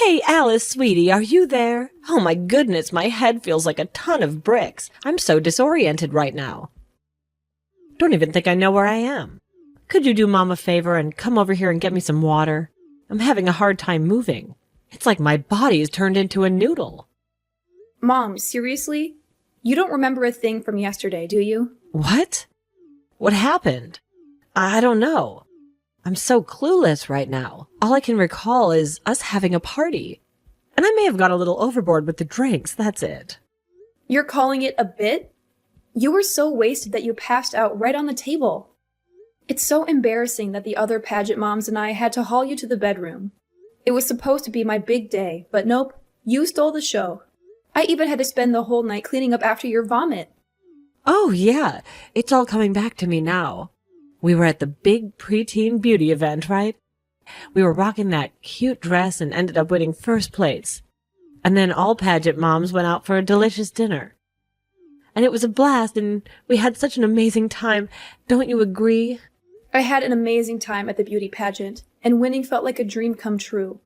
Hey, Alice, sweetie, are you there? Oh my goodness, my head feels like a ton of bricks. I'm so disoriented right now. Don't even think I know where I am. Could you do Mom a favor and come over here and get me some water? I'm having a hard time moving. It's like my body is turned into a noodle. Mom, seriously? You don't remember a thing from yesterday, do you? What? What happened? I don't know. I'm so clueless right now. All I can recall is us having a party. And I may have gone a little overboard with the drinks, that's it. You're calling it a bit? You were so wasted that you passed out right on the table. It's so embarrassing that the other pageant moms and I had to haul you to the bedroom. It was supposed to be my big day, but nope, you stole the show. I even had to spend the whole night cleaning up after your vomit. Oh yeah, it's all coming back to me now. We were at the big preteen beauty event, right? We were rocking that cute dress and ended up winning first place. And then all pageant moms went out for a delicious dinner. And it was a blast, and we had such an amazing time. Don't you agree? I had an amazing time at the beauty pageant, and winning felt like a dream come true.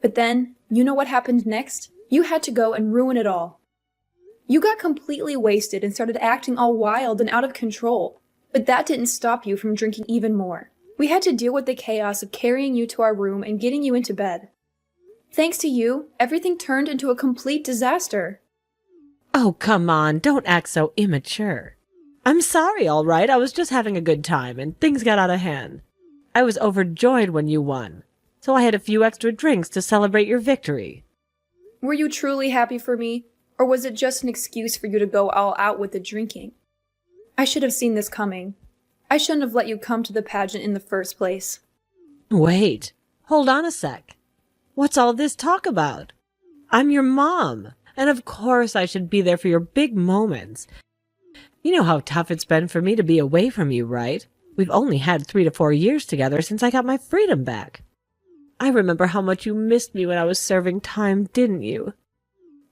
But then, you know what happened next? You had to go and ruin it all. You got completely wasted and started acting all wild and out of control. But that didn't stop you from drinking even more. We had to deal with the chaos of carrying you to our room and getting you into bed. Thanks to you, everything turned into a complete disaster. Oh, come on, don't act so immature. I'm sorry, all right. I was just having a good time, and things got out of hand. I was overjoyed when you won, so I had a few extra drinks to celebrate your victory. Were you truly happy for me, or was it just an excuse for you to go all out with the drinking? I should have seen this coming. I shouldn't have let you come to the pageant in the first place. Wait, hold on a sec. What's all this talk about? I'm your mom, and of course I should be there for your big moments. You know how tough it's been for me to be away from you, right? We've only had 3 to 4 years together since I got my freedom back. I remember how much you missed me when I was serving time, didn't you?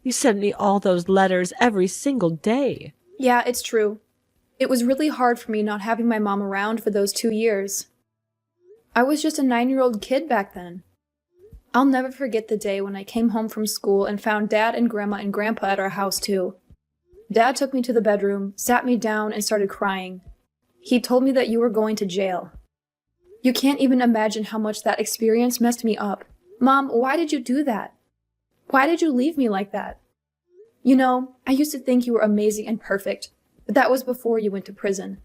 You sent me all those letters every single day. Yeah, it's true. It was really hard for me not having my mom around for those 2 years. I was just a 9-year-old kid back then. I'll never forget the day when I came home from school and found Dad and Grandma and Grandpa at our house too. Dad took me to the bedroom, sat me down, and started crying. He told me that you were going to jail. You can't even imagine how much that experience messed me up. Mom, why did you do that? Why did you leave me like that? You know, I used to think you were amazing and perfect. But that was before you went to prison.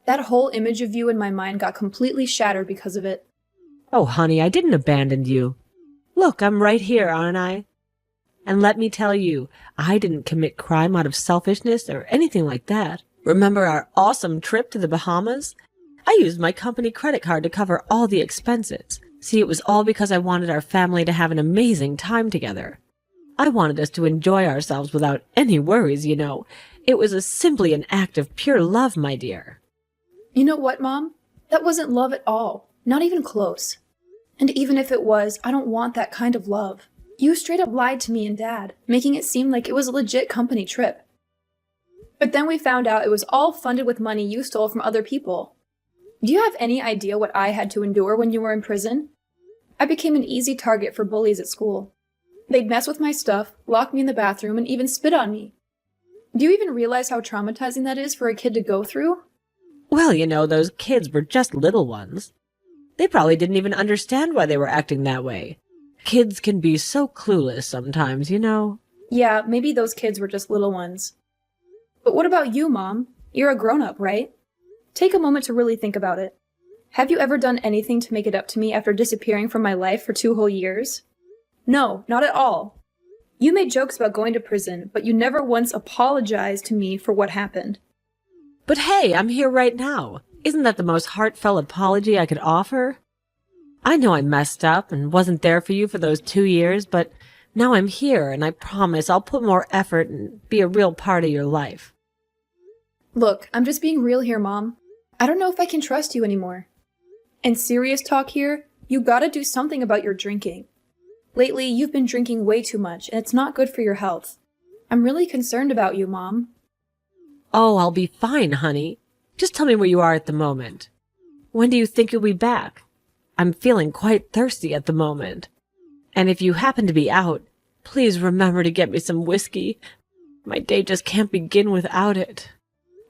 That whole image of you in my mind got completely shattered because of it. Oh, honey, I didn't abandon you. Look, I'm right here, aren't I? And let me tell you, I didn't commit crime out of selfishness or anything like that. Remember our awesome trip to the Bahamas? I used my company credit card to cover all the expenses. See, it was all because I wanted our family to have an amazing time together. I wanted us to enjoy ourselves without any worries, you know. It was simply an act of pure love, my dear. You know what, Mom? That wasn't love at all. Not even close. And even if it was, I don't want that kind of love. You straight up lied to me and Dad, making it seem like it was a legit company trip. But then we found out it was all funded with money you stole from other people. Do you have any idea what I had to endure when you were in prison? I became an easy target for bullies at school. They'd mess with my stuff, lock me in the bathroom, and even spit on me. Do you even realize how traumatizing that is for a kid to go through? Well, you know, those kids were just little ones. They probably didn't even understand why they were acting that way. Kids can be so clueless sometimes, you know. Yeah, maybe those kids were just little ones. But what about you, Mom? You're a grown-up, right? Take a moment to really think about it. Have you ever done anything to make it up to me after disappearing from my life for 2 whole years? No, not at all. You made jokes about going to prison, but you never once apologized to me for what happened. But hey, I'm here right now. Isn't that the most heartfelt apology I could offer? I know I messed up and wasn't there for you for those 2 years, but now I'm here, and I promise I'll put more effort and be a real part of your life. Look, I'm just being real here, Mom. I don't know if I can trust you anymore. And serious talk here, you gotta do something about your drinking. Lately, you've been drinking way too much, and it's not good for your health. I'm really concerned about you, Mom. Oh, I'll be fine, honey. Just tell me where you are at the moment. When do you think you'll be back? I'm feeling quite thirsty at the moment. And if you happen to be out, please remember to get me some whiskey. My day just can't begin without it.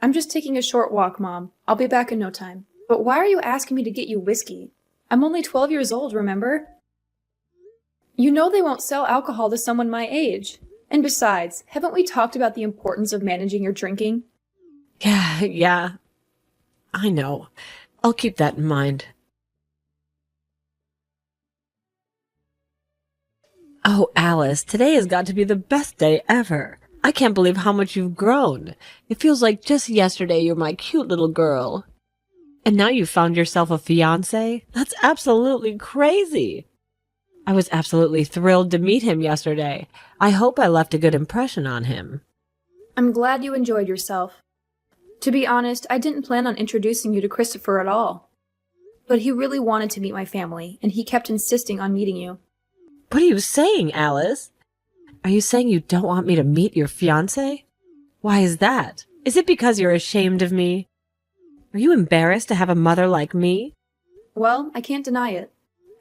I'm just taking a short walk, Mom. I'll be back in no time. But why are you asking me to get you whiskey? I'm only 12 years old, remember? You know they won't sell alcohol to someone my age. And besides, haven't we talked about the importance of managing your drinking? Yeah. I know. I'll keep that in mind. Oh, Alice, today has got to be the best day ever. I can't believe how much you've grown. It feels like just yesterday you were my cute little girl. And now you've found yourself a fiancé? That's absolutely crazy. I was absolutely thrilled to meet him yesterday. I hope I left a good impression on him. I'm glad you enjoyed yourself. To be honest, I didn't plan on introducing you to Christopher at all. But he really wanted to meet my family, and he kept insisting on meeting you. What are you saying, Alice? Are you saying you don't want me to meet your fiancé? Why is that? Is it because you're ashamed of me? Are you embarrassed to have a mother like me? Well, I can't deny it.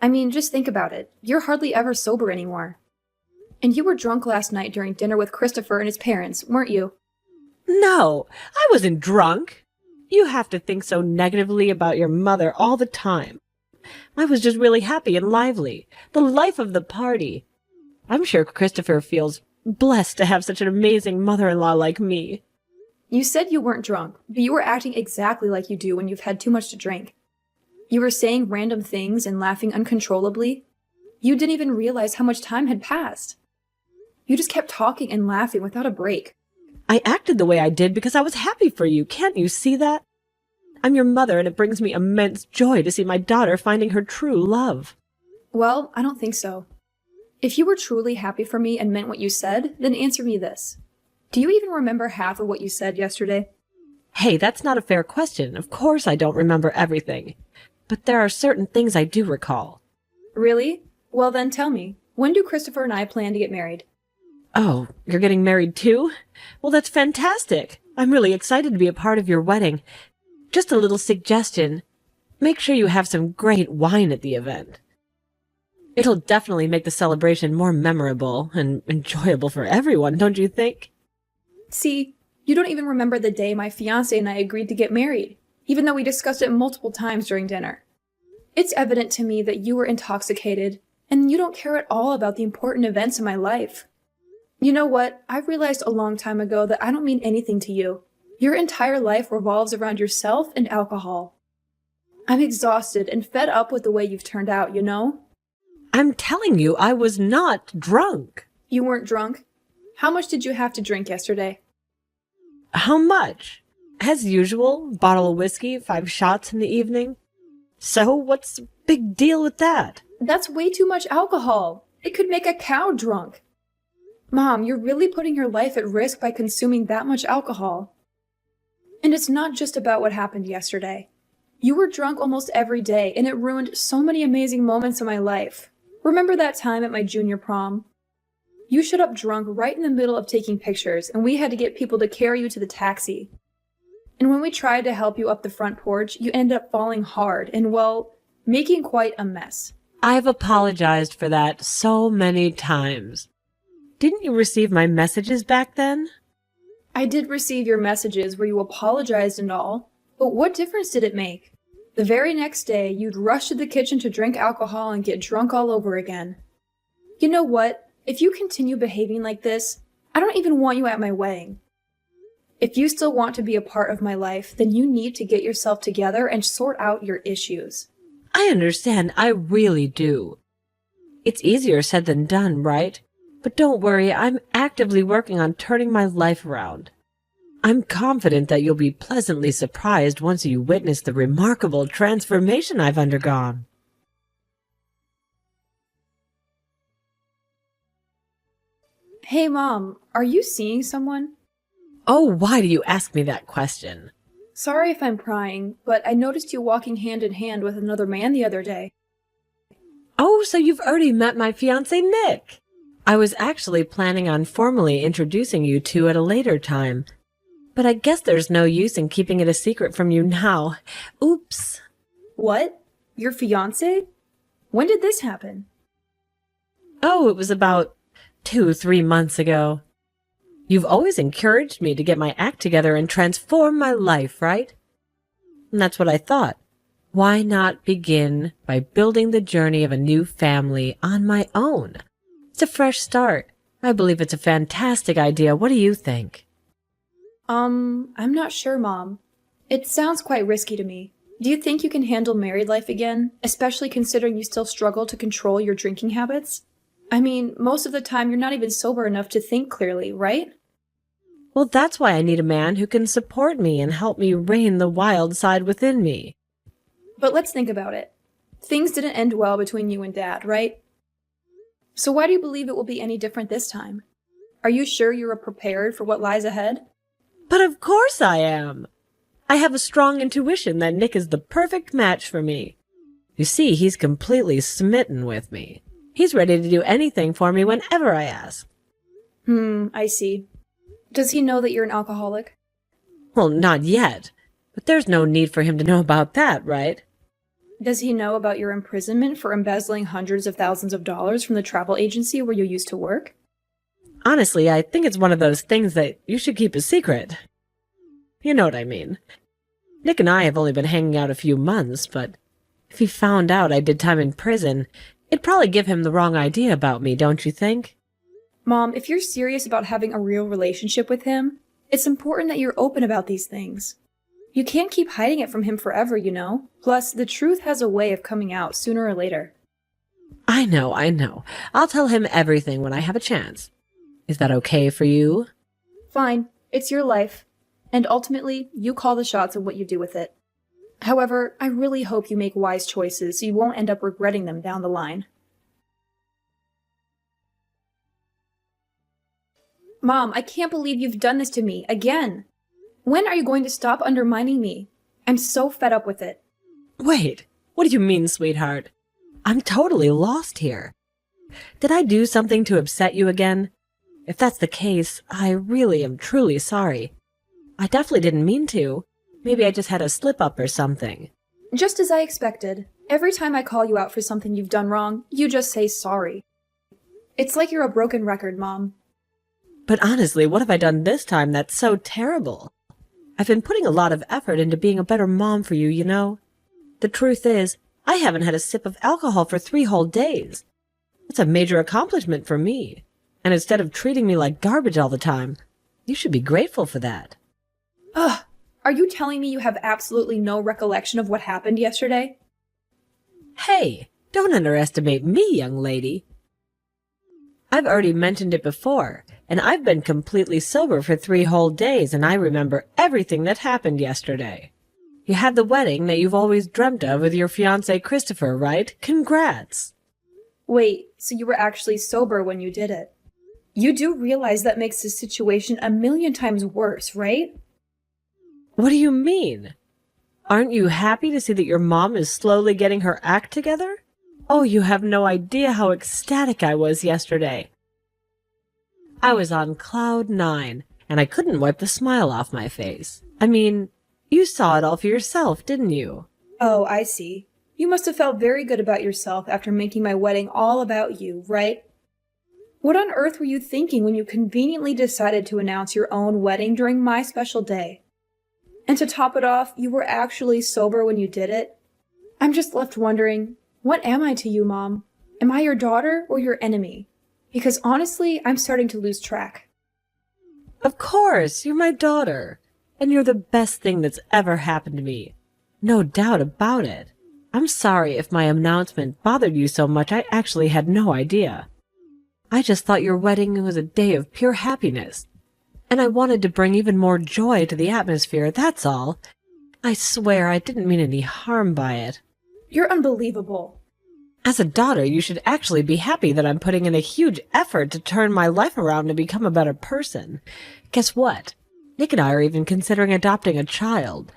I mean, just think about it. You're hardly ever sober anymore. And you were drunk last night during dinner with Christopher and his parents, weren't you? No, I wasn't drunk. You have to think so negatively about your mother all the time. I was just really happy and lively. The life of the party. I'm sure Christopher feels blessed to have such an amazing mother-in-law like me. You said you weren't drunk, but you were acting exactly like you do when you've had too much to drink. You were saying random things and laughing uncontrollably. You didn't even realize how much time had passed. You just kept talking and laughing without a break. I acted the way I did because I was happy for you. Can't you see that? I'm your mother, and it brings me immense joy to see my daughter finding her true love. Well, I don't think so. If you were truly happy for me and meant what you said, then answer me this. Do you even remember half of what you said yesterday? Hey, that's not a fair question. Of course I don't remember everything. But there are certain things I do recall. Really? Well then tell me, when do Christopher and I plan to get married? Oh, you're getting married too? Well, that's fantastic. I'm really excited to be a part of your wedding. Just a little suggestion. Make sure you have some great wine at the event. It'll definitely make the celebration more memorable and enjoyable for everyone, don't you think? See, you don't even remember the day my fiancé and I agreed to get married, even though we discussed it multiple times during dinner. It's evident to me that you were intoxicated, and you don't care at all about the important events in my life. You know what? I realized a long time ago that I don't mean anything to you. Your entire life revolves around yourself and alcohol. I'm exhausted and fed up with the way you've turned out, you know? I'm telling you, I was not drunk. You weren't drunk? How much did you have to drink yesterday? How much? As usual, bottle of whiskey, 5 shots in the evening. So, what's the big deal with that? That's way too much alcohol. It could make a cow drunk. Mom, you're really putting your life at risk by consuming that much alcohol. And it's not just about what happened yesterday. You were drunk almost every day, and it ruined so many amazing moments in my life. Remember that time at my junior prom? You showed up drunk right in the middle of taking pictures, and we had to get people to carry you to the taxi. And when we tried to help you up the front porch, you ended up falling hard and, well, making quite a mess. I've apologized for that so many times. Didn't you receive my messages back then? I did receive your messages where you apologized and all, but what difference did it make? The very next day, you'd rush to the kitchen to drink alcohol and get drunk all over again. You know what? If you continue behaving like this, I don't even want you at my wedding. If you still want to be a part of my life, then you need to get yourself together and sort out your issues. I understand, I really do. It's easier said than done, right? But don't worry, I'm actively working on turning my life around. I'm confident that you'll be pleasantly surprised once you witness the remarkable transformation I've undergone. Hey, Mom, are you seeing someone? Oh, why do you ask me that question? Sorry if I'm prying, but I noticed you walking hand in hand with another man the other day. Oh, so you've already met my fiancé, Nick. I was actually planning on formally introducing you two at a later time. But I guess there's no use in keeping it a secret from you now. Oops. What? Your fiancé? When did this happen? Oh, it was about 2, 3 months ago. You've always encouraged me to get my act together and transform my life, right? And that's what I thought. Why not begin by building the journey of a new family on my own? It's a fresh start. I believe it's a fantastic idea. What do you think? I'm not sure, Mom. It sounds quite risky to me. Do you think you can handle married life again, especially considering you still struggle to control your drinking habits? I mean, most of the time you're not even sober enough to think clearly, right? Well, that's why I need a man who can support me and help me rein the wild side within me. But let's think about it. Things didn't end well between you and Dad, right? So why do you believe it will be any different this time? Are you sure you are prepared for what lies ahead? But of course I am. I have a strong intuition that Nick is the perfect match for me. You see, he's completely smitten with me. He's ready to do anything for me whenever I ask. I see. Does he know that you're an alcoholic? Well, not yet. But there's no need for him to know about that, right? Does he know about your imprisonment for embezzling hundreds of thousands of dollars from the travel agency where you used to work? Honestly, I think it's one of those things that you should keep a secret. You know what I mean. Nick and I have only been hanging out a few months, but if he found out I did time in prison, it'd probably give him the wrong idea about me, don't you think? Mom, if you're serious about having a real relationship with him, it's important that you're open about these things. You can't keep hiding it from him forever, you know? Plus, the truth has a way of coming out sooner or later. I know. I'll tell him everything when I have a chance. Is that okay for you? Fine. It's your life. And ultimately, you call the shots of what you do with it. However, I really hope you make wise choices so you won't end up regretting them down the line. Mom, I can't believe you've done this to me, again. When are you going to stop undermining me? I'm so fed up with it. Wait, what do you mean, sweetheart? I'm totally lost here. Did I do something to upset you again? If that's the case, I really am truly sorry. I definitely didn't mean to. Maybe I just had a slip-up or something. Just as I expected. Every time I call you out for something you've done wrong, you just say sorry. It's like you're a broken record, Mom. But honestly, what have I done this time that's so terrible? I've been putting a lot of effort into being a better mom for you, you know? The truth is, I haven't had a sip of alcohol for 3 whole days. It's a major accomplishment for me. And instead of treating me like garbage all the time, you should be grateful for that. Ugh! Are you telling me you have absolutely no recollection of what happened yesterday? Hey, don't underestimate me, young lady. I've already mentioned it before, and I've been completely sober for 3 whole days, and I remember everything that happened yesterday. You had the wedding that you've always dreamt of with your fiancé Christopher, right? Congrats! Wait, so you were actually sober when you did it? You do realize that makes the situation a million times worse, right? What do you mean? Aren't you happy to see that your mom is slowly getting her act together? Oh, you have no idea how ecstatic I was yesterday. I was on cloud 9, and I couldn't wipe the smile off my face. I mean, you saw it all for yourself, didn't you? Oh, I see. You must have felt very good about yourself after making my wedding all about you, right? What on earth were you thinking when you conveniently decided to announce your own wedding during my special day? And to top it off, you were actually sober when you did it? I'm just left wondering, what am I to you, Mom? Am I your daughter or your enemy? Because honestly, I'm starting to lose track. Of course, you're my daughter, and you're the best thing that's ever happened to me. No doubt about it. I'm sorry if my announcement bothered you so much. I actually had no idea. I just thought your wedding was a day of pure happiness, and I wanted to bring even more joy to the atmosphere, that's all. I swear I didn't mean any harm by it. You're unbelievable. As a daughter, you should actually be happy that I'm putting in a huge effort to turn my life around and become a better person. Guess what? Nick and I are even considering adopting a child.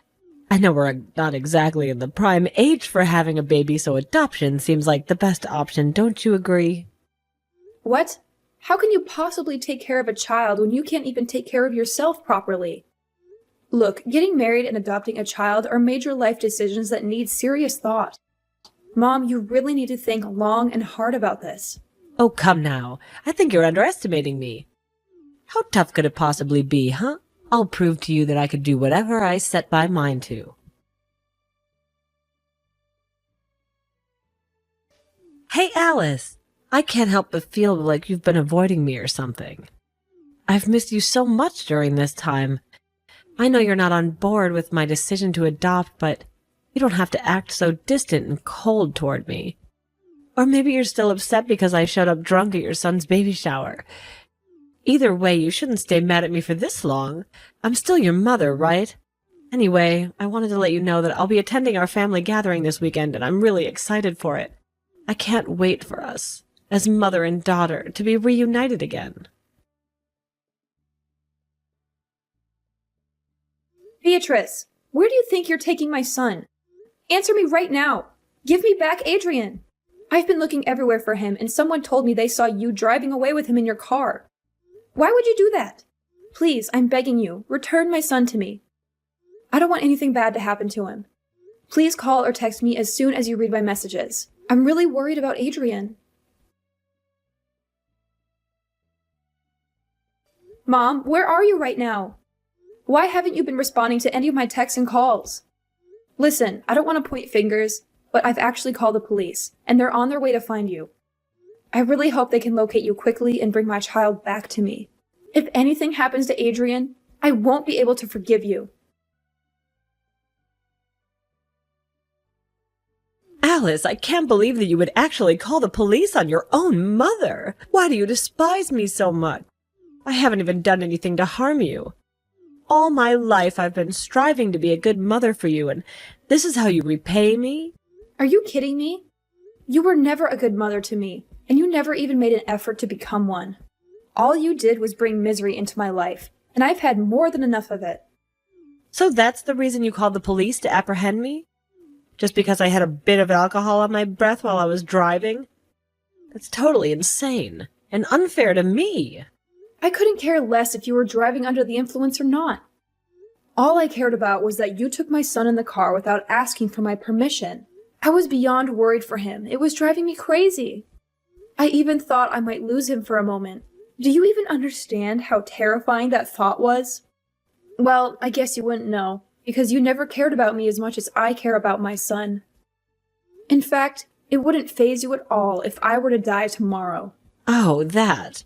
I know we're not exactly in the prime age for having a baby, so adoption seems like the best option, don't you agree? What? How can you possibly take care of a child when you can't even take care of yourself properly? Look, getting married and adopting a child are major life decisions that need serious thought. Mom, you really need to think long and hard about this. Oh, come now. I think you're underestimating me. How tough could it possibly be, huh? I'll prove to you that I could do whatever I set my mind to. Hey, Alice! I can't help but feel like you've been avoiding me or something. I've missed you so much during this time. I know you're not on board with my decision to adopt, but you don't have to act so distant and cold toward me. Or maybe you're still upset because I showed up drunk at your son's baby shower. Either way, you shouldn't stay mad at me for this long. I'm still your mother, right? Anyway, I wanted to let you know that I'll be attending our family gathering this weekend, and I'm really excited for it. I can't wait for us, as mother and daughter, to be reunited again. Beatrice, where do you think you're taking my son? Answer me right now. Give me back Adrian. I've been looking everywhere for him, and someone told me they saw you driving away with him in your car. Why would you do that? Please, I'm begging you, return my son to me. I don't want anything bad to happen to him. Please call or text me as soon as you read my messages. I'm really worried about Adrian. Mom, where are you right now? Why haven't you been responding to any of my texts and calls? Listen, I don't want to point fingers, but I've actually called the police, and they're on their way to find you. I really hope they can locate you quickly and bring my child back to me. If anything happens to Adrian, I won't be able to forgive you. Alice, I can't believe that you would actually call the police on your own mother. Why do you despise me so much? I haven't even done anything to harm you. All my life I've been striving to be a good mother for you, and this is how you repay me? Are you kidding me? You were never a good mother to me, and you never even made an effort to become one. All you did was bring misery into my life, and I've had more than enough of it. So that's the reason you called the police to apprehend me? Just because I had a bit of alcohol on my breath while I was driving? That's totally insane and unfair to me. I couldn't care less if you were driving under the influence or not. All I cared about was that you took my son in the car without asking for my permission. I was beyond worried for him. It was driving me crazy. I even thought I might lose him for a moment. Do you even understand how terrifying that thought was? Well, I guess you wouldn't know, because you never cared about me as much as I care about my son. In fact, it wouldn't faze you at all if I were to die tomorrow. Oh, that.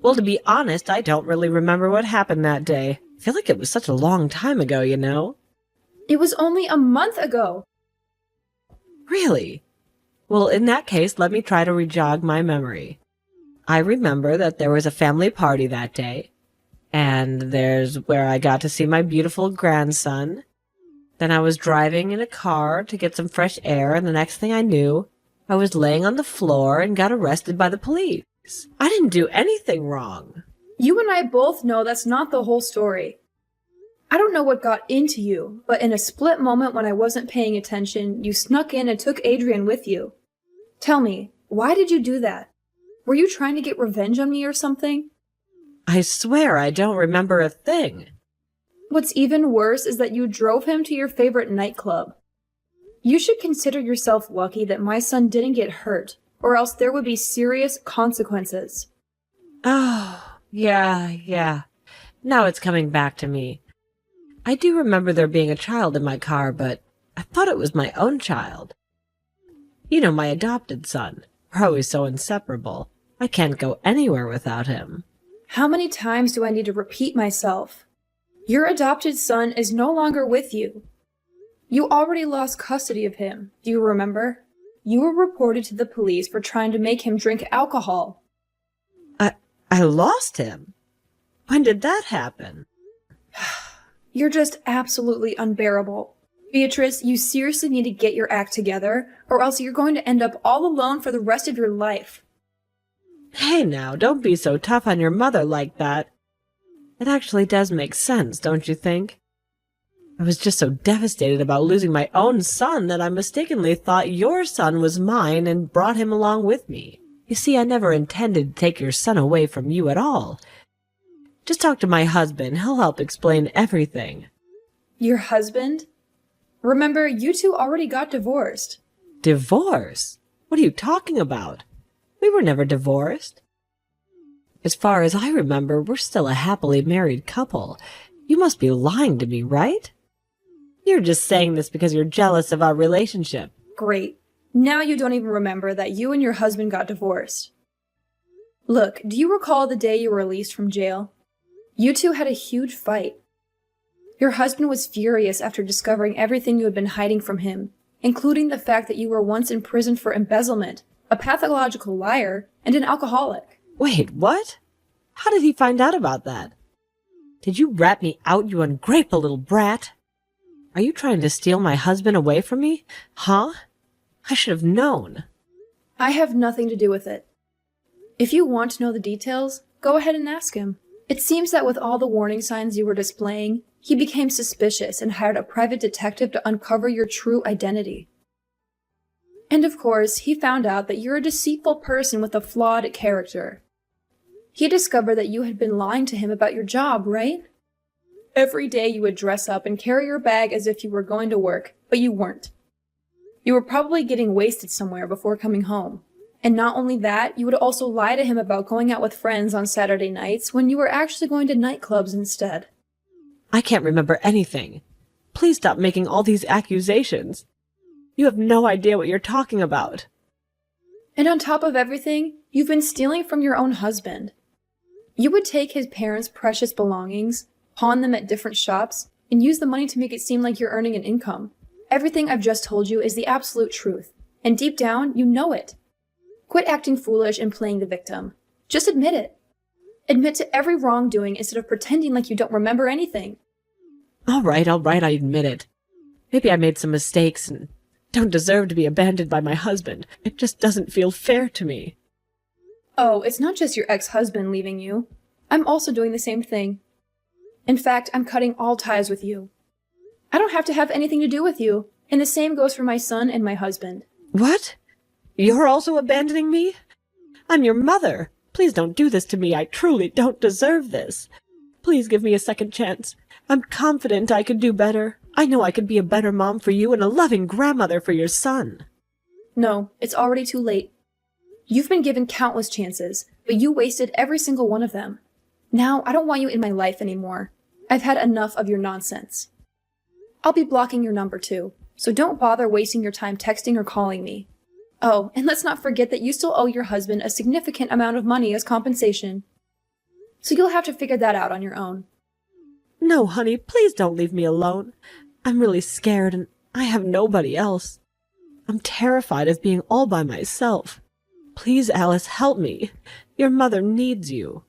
Well, to be honest, I don't really remember what happened that day. I feel like it was such a long time ago, you know? It was only a month ago. Really? Well, in that case, let me try to rejog my memory. I remember that there was a family party that day, and there's where I got to see my beautiful grandson. Then I was driving in a car to get some fresh air, and the next thing I knew, I was laying on the floor and got arrested by the police. I didn't do anything wrong. You and I both know that's not the whole story. I don't know what got into you, but in a split moment when I wasn't paying attention, you snuck in and took Adrian with you. Tell me, why did you do that? Were you trying to get revenge on me or something? I swear I don't remember a thing. What's even worse is that you drove him to your favorite nightclub. You should consider yourself lucky that my son didn't get hurt, or else there would be serious consequences. Oh, yeah. Now it's coming back to me. I do remember there being a child in my car, but I thought it was my own child. You know, my adopted son. We're always so inseparable. I can't go anywhere without him. How many times do I need to repeat myself? Your adopted son is no longer with you. You already lost custody of him, do you remember? You were reported to the police for trying to make him drink alcohol. I lost him? When did that happen? You're just absolutely unbearable. Beatrice, you seriously need to get your act together, or else you're going to end up all alone for the rest of your life. Hey now, don't be so tough on your mother like that. It actually does make sense, don't you think? I was just so devastated about losing my own son that I mistakenly thought your son was mine and brought him along with me. You see, I never intended to take your son away from you at all. Just talk to my husband. He'll help explain everything. Your husband? Remember, you two already got divorced. Divorce? What are you talking about? We were never divorced. As far as I remember, we're still a happily married couple. You must be lying to me, right? You're just saying this because you're jealous of our relationship. Great. Now you don't even remember that you and your husband got divorced. Look, do you recall the day you were released from jail? You two had a huge fight. Your husband was furious after discovering everything you had been hiding from him, including the fact that you were once in prison for embezzlement, a pathological liar, and an alcoholic. Wait, what? How did he find out about that? Did you rat me out, you ungrateful little brat? Are you trying to steal my husband away from me? Huh? I should have known. I have nothing to do with it. If you want to know the details, go ahead and ask him. It seems that with all the warning signs you were displaying, he became suspicious and hired a private detective to uncover your true identity. And of course, he found out that you're a deceitful person with a flawed character. He discovered that you had been lying to him about your job, right? Every day you would dress up and carry your bag as if you were going to work, but you weren't. You were probably getting wasted somewhere before coming home. And not only that, you would also lie to him about going out with friends on Saturday nights when you were actually going to nightclubs instead. I can't remember anything. Please stop making all these accusations. You have no idea what you're talking about. And on top of everything, you've been stealing from your own husband. You would take his parents' precious belongings, pawn them at different shops, and use the money to make it seem like you're earning an income. Everything I've just told you is the absolute truth, and deep down, you know it. Quit acting foolish and playing the victim. Just admit it. Admit to every wrongdoing instead of pretending like you don't remember anything. All right, I admit it. Maybe I made some mistakes and don't deserve to be abandoned by my husband. It just doesn't feel fair to me. Oh, it's not just your ex-husband leaving you. I'm also doing the same thing. In fact, I'm cutting all ties with you. I don't have to have anything to do with you, and the same goes for my son and my husband. What? You're also abandoning me? I'm your mother. Please don't do this to me. I truly don't deserve this. Please give me a second chance. I'm confident I could do better. I know I could be a better mom for you and a loving grandmother for your son. No, it's already too late. You've been given countless chances, but you wasted every single one of them. Now, I don't want you in my life anymore. I've had enough of your nonsense. I'll be blocking your number too, so don't bother wasting your time texting or calling me. Oh, and let's not forget that you still owe your husband a significant amount of money as compensation. So you'll have to figure that out on your own. No, honey, please don't leave me alone. I'm really scared and I have nobody else. I'm terrified of being all by myself. Please, Alice, help me. Your mother needs you.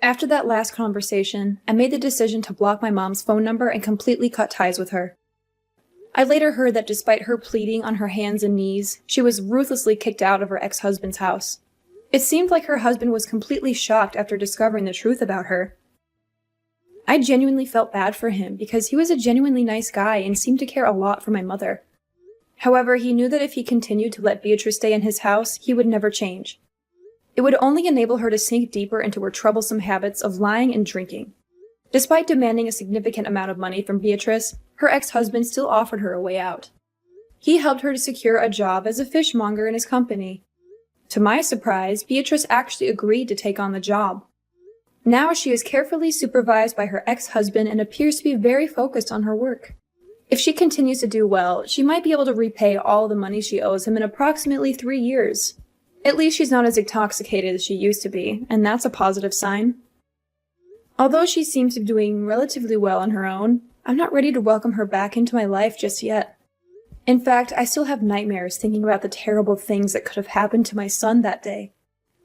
After that last conversation, I made the decision to block my mom's phone number and completely cut ties with her. I later heard that despite her pleading on her hands and knees, she was ruthlessly kicked out of her ex-husband's house. It seemed like her husband was completely shocked after discovering the truth about her. I genuinely felt bad for him because he was a genuinely nice guy and seemed to care a lot for my mother. However, he knew that if he continued to let Beatrice stay in his house, he would never change. It would only enable her to sink deeper into her troublesome habits of lying and drinking. Despite demanding a significant amount of money from Beatrice, her ex-husband still offered her a way out. He helped her to secure a job as a fishmonger in his company. To my surprise, Beatrice actually agreed to take on the job. Now she is carefully supervised by her ex-husband and appears to be very focused on her work. If she continues to do well, she might be able to repay all the money she owes him in approximately 3 years. At least she's not as intoxicated as she used to be, and that's a positive sign. Although she seems to be doing relatively well on her own, I'm not ready to welcome her back into my life just yet. In fact, I still have nightmares thinking about the terrible things that could have happened to my son that day.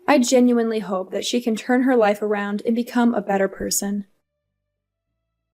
I genuinely hope that she can turn her life around and become a better person.